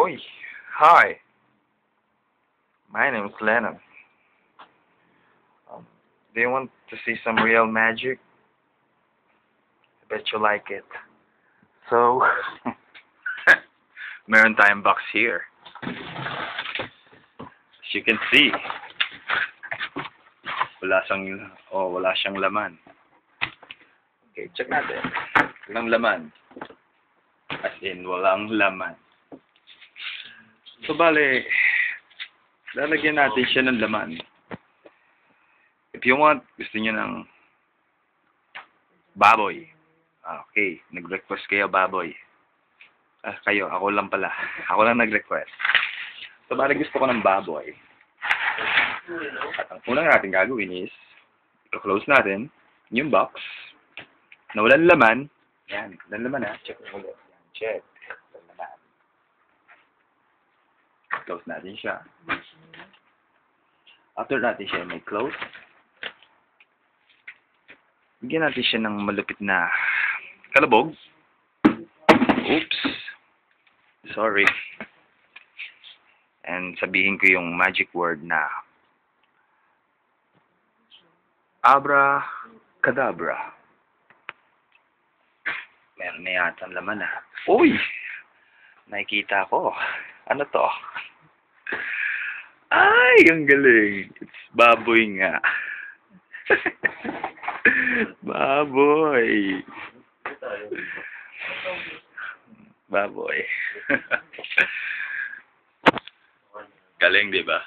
Oi, hi. My name is Lennon. Do you want to see some real magic? I bet you like it. So, meron tayong box here. As you can see, wala siyang laman. Okay, check natin. Walang laman. As in, walang laman. So, bale, lalagyan natin siya ng laman. If you want, gusto niyo ng baboy. Okay, nag-request kayo baboy. Kayo, ako lang pala. Ako lang nag-request. So, bale gusto ko ng baboy. At ang unang natin gagawin is, i-close natin yung box na walang laman. Yan, walang laman ha. Check mo ulit. Yan, check. Walang laman. Close natin siya. After natin siya may close, bigyan natin siya ng malupit na kalabog. Oops. Sorry. And sabihin ko yung magic word na Abracadabra. Meron na yata ang laman na. Uy! Nakikita ko. Ano to? Ay! Ang galing. It's baboy nga. Baboy. Baboy. Galing, di ba?